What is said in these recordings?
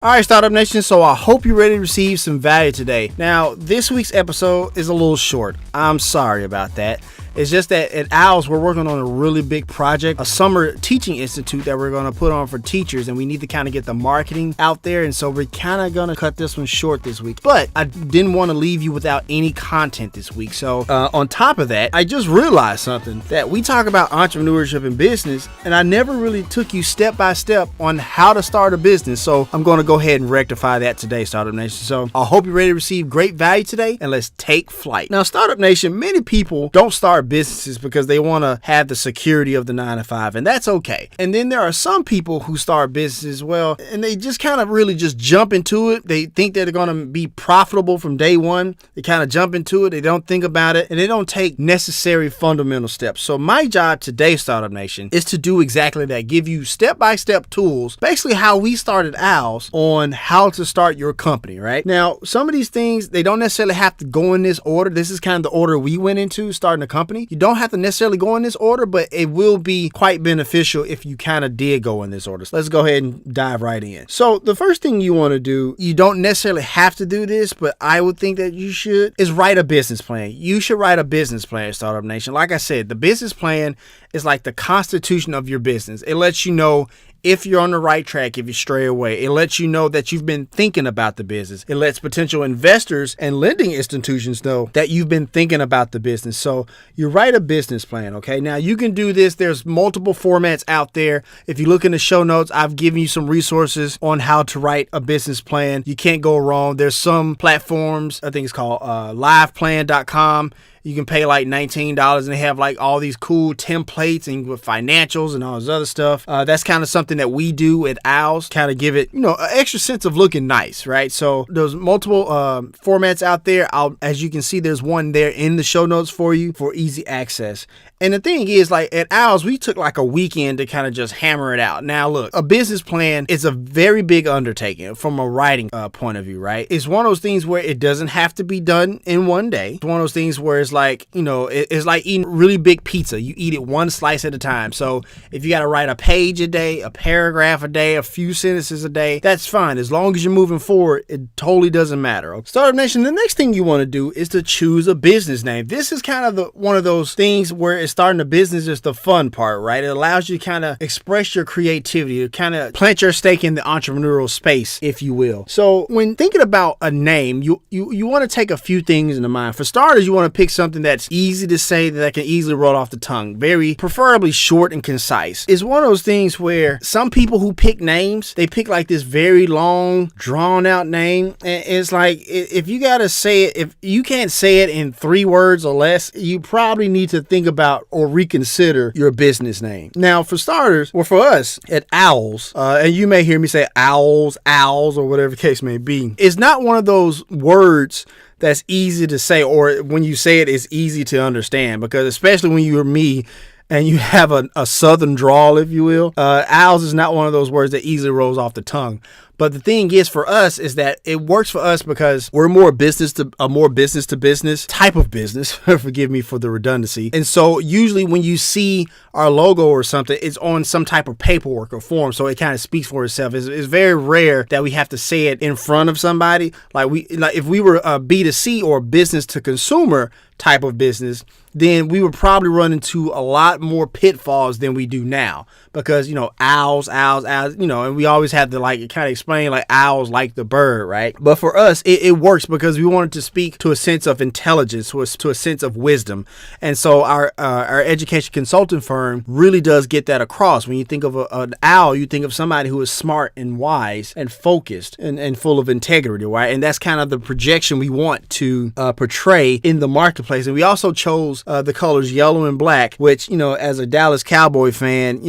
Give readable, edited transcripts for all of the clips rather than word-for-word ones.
All right, Startup Nation, so I hope you're ready to receive some value today. Now, this week's episode is a little short. I'm sorry about that. It's just that at Owls, we're working on a really big project, a summer teaching institute that we're going to put on for teachers, and we need to kind of get the marketing out there, and so we're kind of going to cut this one short this week. But I didn't want to leave you without any content this week. So on top of that, I just realized something, that we talk about entrepreneurship and business, and I never really took you step by step on how to start a business. So I'm going to go ahead and rectify that today, Startup Nation. So I hope you're ready to receive great value today, and let's take flight. Now, Startup Nation, many people don't start businesses because they want to have the security of the 9-to-5, and that's okay. And then there are some people who start businesses, well, and they just kind of really just jump into it. They think that they're going to be profitable from day one. They kind of jump into it. They don't think about it, and they don't take necessary fundamental steps. So my job today, Startup Nation, is to do exactly that. Give you step-by-step tools, basically how we started Owls, on how to start your company, right? Now, some of these things, they don't necessarily have to go in this order. This is kind of the order we went into starting a company. You don't have to necessarily go in this order, but it will be quite beneficial if you kind of did go in this order. So let's go ahead and dive right in. So the first thing you want to do, you don't necessarily have to do this, but I would think that you should, is write a business plan. You should write a business plan, Startup Nation. Like I said, the business plan is like the constitution of your business. It lets you know if you're on the right track, if you stray away. It lets you know that you've been thinking about the business. It lets potential investors and lending institutions know that you've been thinking about the business. So you write a business plan, okay? Now you can do this. There's multiple formats out there. If you look in the show notes, I've given you some resources on how to write a business plan. You can't go wrong. There's some platforms, I think it's called LivePlan.com. You can pay like $19 and they have like all these cool templates and with financials and all this other stuff. That's kind of something that we do at Owls, kind of give it, an extra sense of looking nice, right? So there's multiple formats out there. As you can see, there's one there in the show notes for you for easy access. And the thing is, like at Owls, we took like a weekend to kind of just hammer it out. Now, look, a business plan is a very big undertaking from a writing point of view, right? It's one of those things where it doesn't have to be done in one day. It's one of those things where it's like, it's like eating really big pizza. You eat it one slice at a time. So if you got to write a page a day, a paragraph a day, a few sentences a day, that's fine. As long as you're moving forward, it totally doesn't matter. Startup Nation, the next thing you want to do is to choose a business name. This is kind of one of those things where starting a business is the fun part, right? It allows you to kind of express your creativity, to kind of plant your stake in the entrepreneurial space, if you will. So when thinking about a name, you want to take a few things into mind. For starters, you want to pick something that's easy to say, that can easily roll off the tongue. Very preferably short and concise. It's one of those things where some people who pick names, they pick like this very long, drawn out name. And it's like, if you got to say it, if you can't say it in 3 words or less, you probably need to think about or reconsider your business name. Now, for starters, or for us at Owls, and you may hear me say owls, or whatever the case may be, it's not one of those words that's easy to say, or when you say it, it's easy to understand, because especially when you're me and you have a southern drawl, if you will, Owls is not one of those words that easily rolls off the tongue. But the thing is for us is that it works for us because we're more business to business type of business. Forgive me for the redundancy. And so usually when you see our logo or something, it's on some type of paperwork or form. So it kind of speaks for itself. It's very rare that we have to say it in front of somebody. Like if we were a B2C or business to consumer type of business, then we would probably run into a lot more pitfalls than we do now, because owls, and we always have to kind of explain like owls like the bird, right? But for us, it works because we wanted to speak to a sense of intelligence, to a sense of wisdom. And so our education consulting firm really does get that across. When you think of an owl, you think of somebody who is smart and wise and focused and full of integrity, right? And that's kind of the projection we want to portray in the marketplace. And we also chose the colors yellow and black, which, as a Dallas Cowboy fan,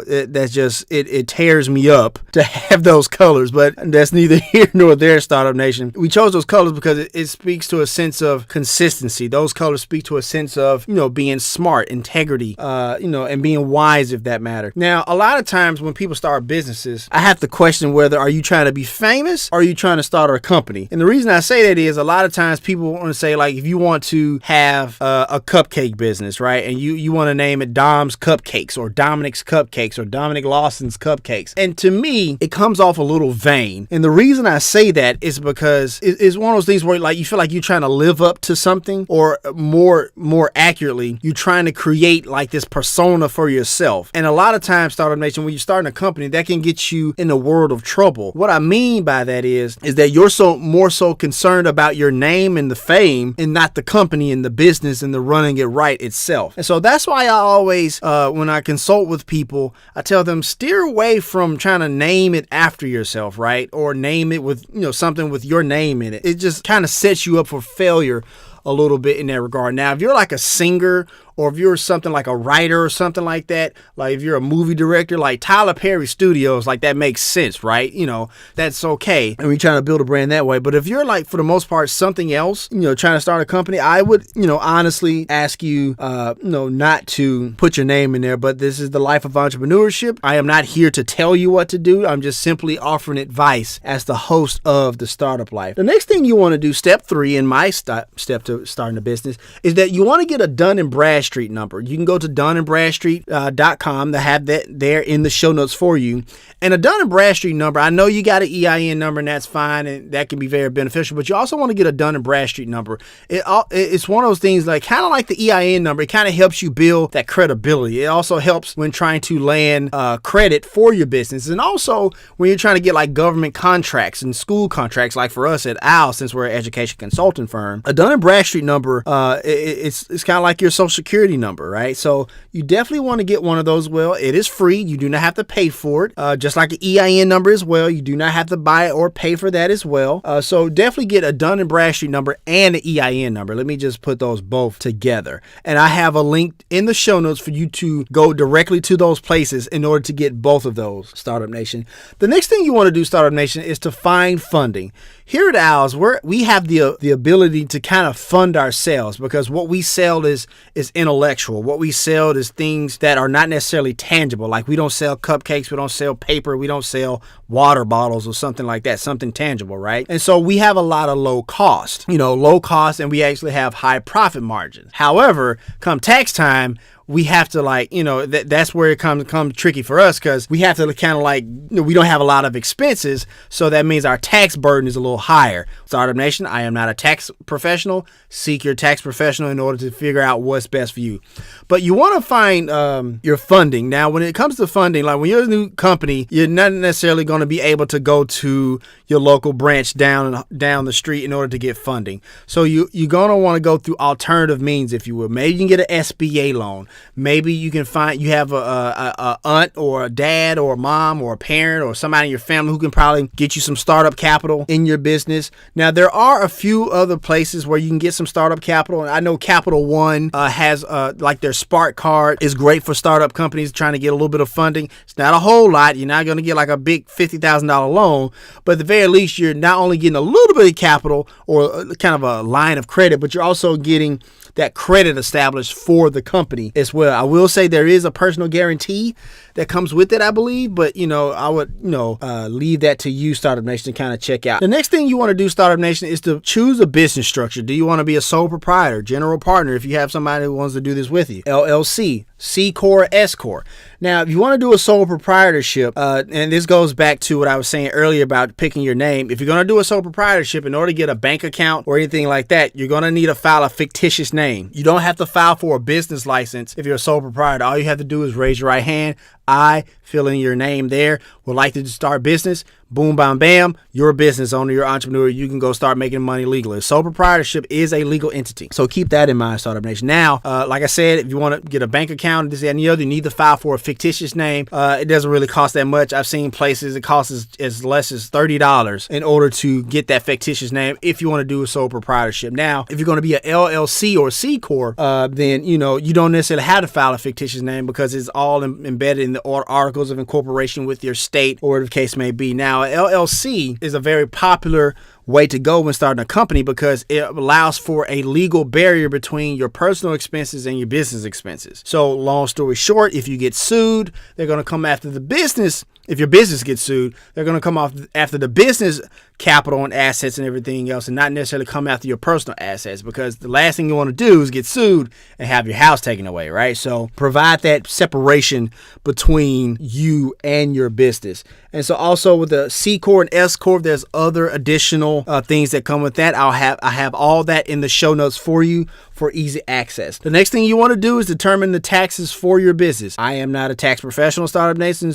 that's just, it tears me up to have those colors, but that's neither here nor there, Startup Nation. We chose those colors because it speaks to a sense of consistency. Those colors speak to a sense of, being smart, integrity, and being wise, if that matters. Now, a lot of times when people start businesses, I have to question whether are you trying to be famous or are you trying to start a company? And the reason I say that is a lot of times people want to say, like, if you want to have a cupcake business, right? And you want to name it Dom's Cupcakes or Dominic's Cupcakes or Dominic Lawson's Cupcakes. And to me, it comes off a little vain. And the reason I say that is because it's one of those things where like you feel like you're trying to live up to something, or more accurately, you're trying to create like this persona for yourself. And a lot of times, Startup Nation, when you're starting a company, that can get you in a world of trouble. What I mean by that is that you're more so concerned about your name and the fame, and not the company and the business and the running it right itself. And so that's why I always, when I consult with people, I tell them steer away from trying to name it after yourself, right? Or name it with, something with your name in it. It just kind of sets you up for failure a little bit in that regard. Now, if you're like a singer, or if you're something like a writer or something like that, like if you're a movie director, like Tyler Perry Studios, like that makes sense, right? That's okay. And we're trying to build a brand that way. But if you're like, for the most part, something else, trying to start a company, I would, honestly ask you, not to put your name in there. But this is the life of entrepreneurship. I am not here to tell you what to do. I'm just simply offering advice as the host of the Startup Life. The next thing you want to do, step 3 in my step to starting a business, is that you want to get a Dun & Bradstreet number. You can go to DunandBradstreet.com. They have that there in the show notes for you. And a Dun & Bradstreet number, I know you got an EIN number, and that's fine, and that can be very beneficial, but you also want to get a Dun & Bradstreet number. It's one of those things, like kind of like the EIN number. It kind of helps you build that credibility. It also helps when trying to land credit for your business, and also when you're trying to get like government contracts and school contracts, like for us at OWL, since we're an education consulting firm. A Dun & Bradstreet number, it's kind of like your Social Security number, right? So you definitely want to get one of those. Well, it is free. You do not have to pay for it. Just like an EIN number as well. You do not have to buy it or pay for that as well. So definitely get a Dun & Bradstreet number and an EIN number. Let me just put those both together. And I have a link in the show notes for you to go directly to those places in order to get both of those, Startup Nation. The next thing you want to do, Startup Nation, is to find funding. Here at OWLS, we have the ability to kind of fund ourselves, because what we sell is intellectual. What we sell is things that are not necessarily tangible. Like we don't sell cupcakes, we don't sell paper, we don't sell water bottles or something like that, something tangible, right? And so we have a lot of low cost, and we actually have high profit margins. However, come tax time, we have to that's where it comes tricky for us, because we have to kind of we don't have a lot of expenses. So that means our tax burden is a little higher. Startup Nation, I am not a tax professional. Seek your tax professional in order to figure out what's best for you. But you want to find your funding. Now, when it comes to funding, like when you're a new company, you're not necessarily going to be able to go to your local branch down the street in order to get funding. So you're going to want to go through alternative means, if you will. Maybe you can get an SBA loan. Maybe you can you have a aunt or a dad or a mom or a parent or somebody in your family who can probably get you some startup capital in your business. Now, there are a few other places where you can get some startup capital. And I know Capital One has like their Spark card is great for startup companies trying to get a little bit of funding. It's not a whole lot. You're not going to get like a big $50,000 loan, but at the very least, you're not only getting a little bit of capital or kind of a line of credit, but you're also getting that credit established for the company as well. I will say there is a personal guarantee that comes with it, I believe, but I would leave that to you, Startup Nation, to kind of check out. The next thing you want to do, Startup Nation, is to choose a business structure. Do you want to be a sole proprietor, general partner, if you have somebody who wants to do this with you, LLC, C Corp, S Corp? Now, if you want to do a sole proprietorship, and this goes back to what I was saying earlier about picking your name. If you're going to do a sole proprietorship, in order to get a bank account or anything like that, you're going to need to file a fictitious name. You don't have to file for a business license if you're a sole proprietor. All you have to do is raise your right hand. I fill in your name there. Would like to start business. Boom, bam, bam. You're a business owner. You're an entrepreneur. You can go start making money legally. Sole proprietorship is a legal entity. So keep that in mind, Startup Nation. Now, like I said, if you want to get a bank account, this, that, and the other, you need to file for a fictitious name. It doesn't really cost that much. I've seen places it costs as less as $30 in order to get that fictitious name if you want to do a sole proprietorship. Now, if you're going to be an LLC or C Corp, then, you don't necessarily have to file a fictitious name because it's all embedded in the articles of incorporation with your state or whatever the case may be. Now, an LLC is a very popular way to go when starting a company because it allows for a legal barrier between your personal expenses and your business expenses. So long story short, if you get sued, they're going to come after the business. If your business gets sued, they're going to come off after the business capital and assets and everything else, and not necessarily come after your personal assets, because the last thing you want to do is get sued and have your house taken away, right? So provide that separation between you and your business. And so also with the C Corp and S Corp, there's other additional things that come with that. I have all that in the show notes for you for easy access. The next thing you want to do is determine the taxes for your business. I am not a tax professional, Startup Nation,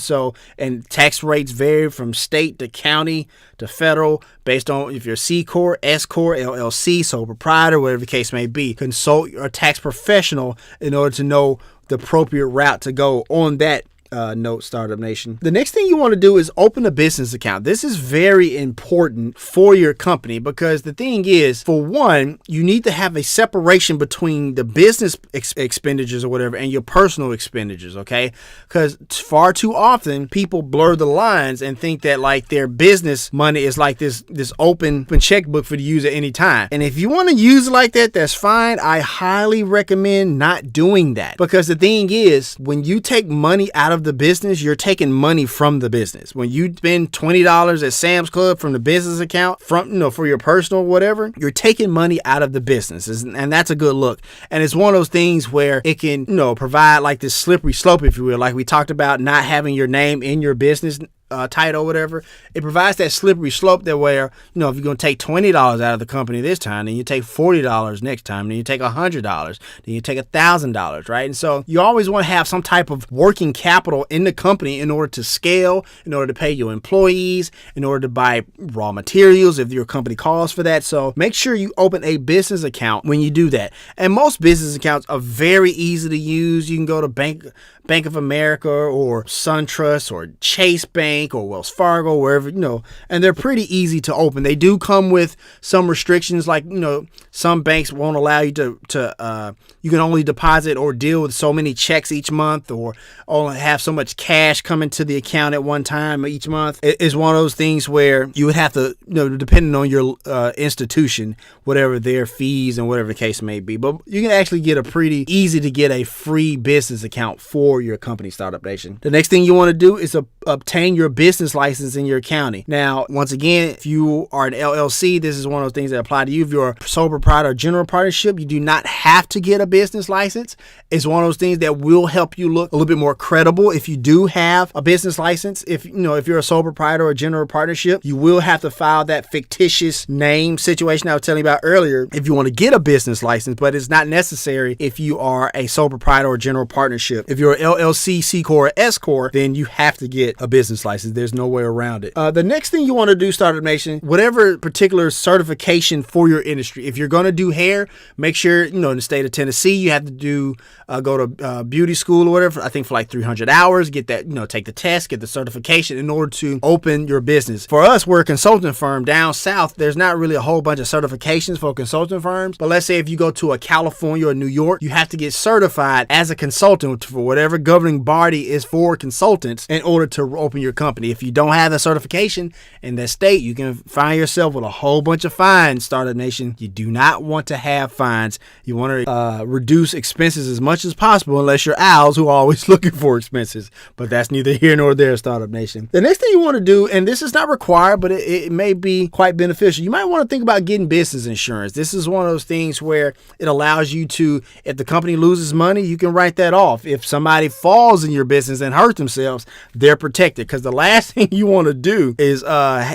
and tax rates vary from state to county to federal based on if you're C Corp, S Corp, LLC, sole proprietor, whatever the case may be. Consult your tax professional in order to know the appropriate route to go on that note, Startup Nation. The next thing you want to do is open a business account. This is very important for your company because the thing is, for one, you need to have a separation between the business expenditures or whatever and your personal expenditures, okay? Because far too often people blur the lines and think that like their business money is like this open checkbook for you to use at any time. And if you want to use it like that, that's fine. I highly recommend not doing that because the thing is, when you take money out of the business, you're taking money from the business. When you spend $20 at Sam's Club from the business account, for your personal whatever, you're taking money out of the business, and that's a good look. And it's one of those things where it can, provide like this slippery slope, if you will, like we talked about not having your name in your business title or whatever. It provides that slippery slope that where, if you're going to take $20 out of the company this time, then you take $40 next time, then you take $100, then you take $1,000, right? And so you always want to have some type of working capital in the company in order to scale, in order to pay your employees, in order to buy raw materials if your company calls for that. So make sure you open a business account when you do that. And most business accounts are very easy to use. You can go to Bank of America or SunTrust or Chase Bank or Wells Fargo, wherever, and they're pretty easy to open. They do come with some restrictions, like, some banks won't allow you to you can only deposit or deal with so many checks each month, or only have so much cash coming to the account at one time each month. It's one of those things where you would have to, depending on your institution, whatever their fees and whatever the case may be. But you can actually get a free business account for your company, Startup Nation. The next thing you want to do is obtain your business license in your county. Now, once again, if you are an LLC, this is one of those things that apply to you. If you're a sole proprietor or general partnership, you do not have to get a business license. It's one of those things that will help you look a little bit more credible if you do have a business license. If you're a sole proprietor or general partnership, you will have to file that fictitious name situation I was telling you about earlier if you want to get a business license, but it's not necessary if you are a sole proprietor or general partnership. If you're an LLC, C Corp, or S Corp, then you have to get a business license. There's no way around it. The next thing you want to do, Startup Nation, whatever particular certification for your industry. If you're going to do hair, make sure, in the state of Tennessee, you have to go to beauty school or whatever, I think for like 300 hours, get that, take the test, get the certification in order to open your business. For us, we're a consulting firm down south. There's not really a whole bunch of certifications for consulting firms, but let's say if you go to a California or New York, you have to get certified as a consultant for whatever governing body is for consultants in order to open your company. If you don't have the certification in that state, you can find yourself with a whole bunch of fines, Startup Nation. You do not want to have fines. You want to reduce expenses as much as possible, unless you're owls who are always looking for expenses. But that's neither here nor there, Startup Nation. The next thing you want to do, and this is not required, but it may be quite beneficial, you might want to think about getting business insurance. This is one of those things where it allows you to, if the company loses money, you can write that off. If somebody falls in your business and hurt themselves, they're protected. Because the last thing you want to do is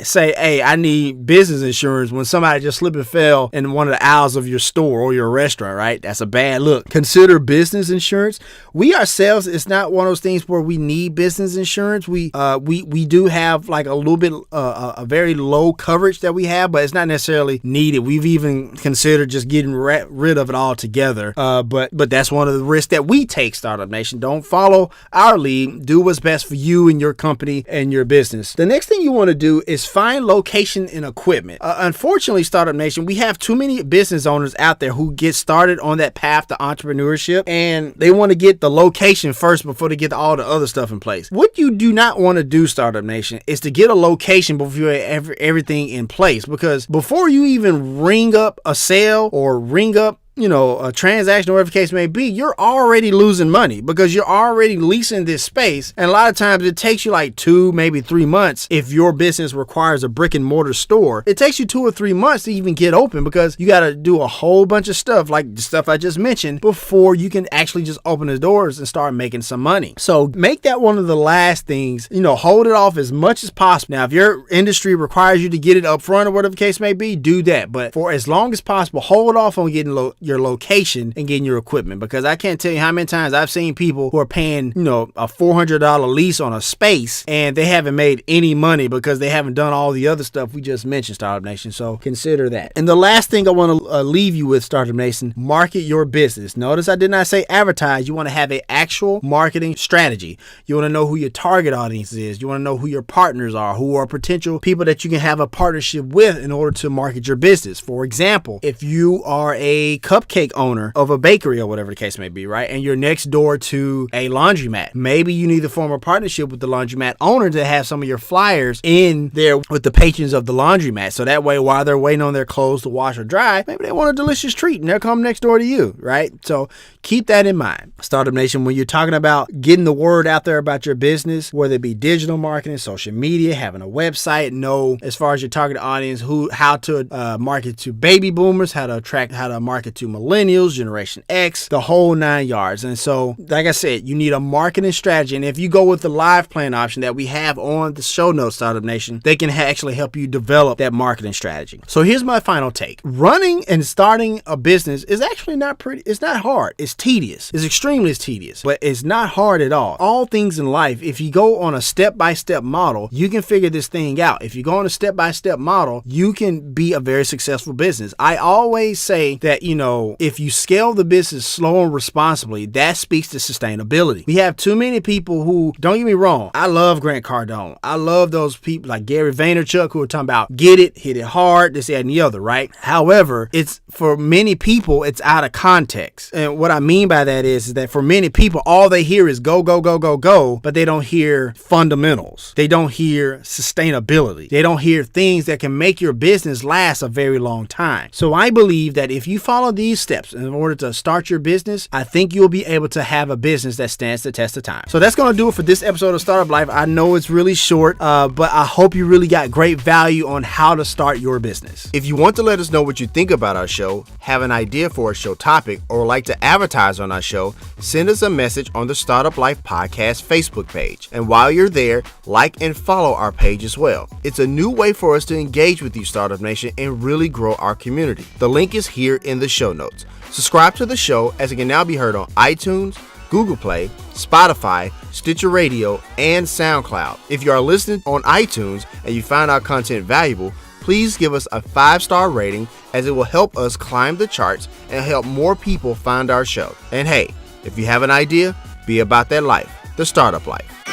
say, hey, I need business insurance when somebody just slipped and fell in one of the aisles of your store or your restaurant, right? That's a bad look. Consider business insurance. We ourselves, it's not one of those things where we need business insurance. We do have like a little bit, a very low coverage that we have, but it's not necessarily needed. We've even considered just getting rid of it altogether. But that's one of the risks that we take, Startup Nation. Don't follow our lead. Do what's best for you and your company and your business. The next thing you want to do is find location and equipment. Unfortunately, Startup Nation, we have too many business owners out there who get started on that path to entrepreneurship, and they want to get the location first before they get all the other stuff in place. What you do not want to do, Startup Nation, is to get a location before you have everything in place, because before you even ring up a sale or ring up a transaction or whatever the case may be, you're already losing money because you're already leasing this space. And a lot of times it takes you like 2, maybe 3 months. If your business requires a brick and mortar store, it takes you 2 or 3 months to even get open because you got to do a whole bunch of stuff like the stuff I just mentioned before you can actually just open the doors and start making some money. So make that one of the last things, hold it off as much as possible. Now, if your industry requires you to get it up front or whatever the case may be, do that. But for as long as possible, hold off on getting your location and getting your equipment, because I can't tell you how many times I've seen people who are paying, a $400 lease on a space and they haven't made any money because they haven't done all the other stuff we just mentioned, Startup Nation. So consider that. And the last thing I want to leave you with, Startup Nation, market your business. Notice I did not say advertise. You want to have an actual marketing strategy. You want to know who your target audience is. You want to know who your partners are, who are potential people that you can have a partnership with in order to market your business. For example, if you are a cupcake owner of a bakery or whatever the case may be, right, and you're next door to a laundromat, maybe you need to form a partnership with the laundromat owner to have some of your flyers in there with the patrons of the laundromat. So that way, while they're waiting on their clothes to wash or dry, maybe they want a delicious treat and they'll come next door to you, right? So keep that in mind. Startup Nation, when you're talking about getting the word out there about your business, whether it be digital marketing, social media, having a website, know as far as your target audience, how to market to baby boomers, how to market to millennials, Generation X, the whole 9 yards. And so, like I said, you need a marketing strategy. And if you go with the LivePlan option that we have on the show notes, Startup Nation, they can actually help you develop that marketing strategy. So here's my final take. Running and starting a business is actually it's not hard. It's tedious. It's extremely tedious, but it's not hard at all. All things in life, if you go on a step-by-step model, you can figure this thing out. If you go on a step-by-step model, you can be a very successful business. I always say that, if you scale the business slow and responsibly, that speaks to sustainability. We have too many people who, don't get me wrong, I love Grant Cardone. I love those people like Gary Vaynerchuk who are talking about get it, hit it hard, this, that, and the other, right? However, it's for many people, it's out of context. And what I mean by that is that for many people, all they hear is go, go, go, go, go, but they don't hear fundamentals. They don't hear sustainability. They don't hear things that can make your business last a very long time. So I believe that if you follow these steps in order to start your business, I think you'll be able to have a business that stands the test of time. So that's going to do it for this episode of Startup Life. I know it's really short, but I hope you really got great value on how to start your business. If you want to let us know what you think about our show, have an idea for a show topic, or would like to advertise on our show, send us a message on the Startup Life Podcast Facebook page. And while you're there, like and follow our page as well. It's a new way for us to engage with you, Startup Nation, and really grow our community. The link is here in the show notes. Subscribe to the show as it can now be heard on iTunes, Google Play, Spotify, Stitcher Radio, and SoundCloud. If you are listening on iTunes and you find our content valuable, please give us a 5-star rating, as it will help us climb the charts and help more people find our show. And hey, if you have an idea, be about that life, the Startup Life.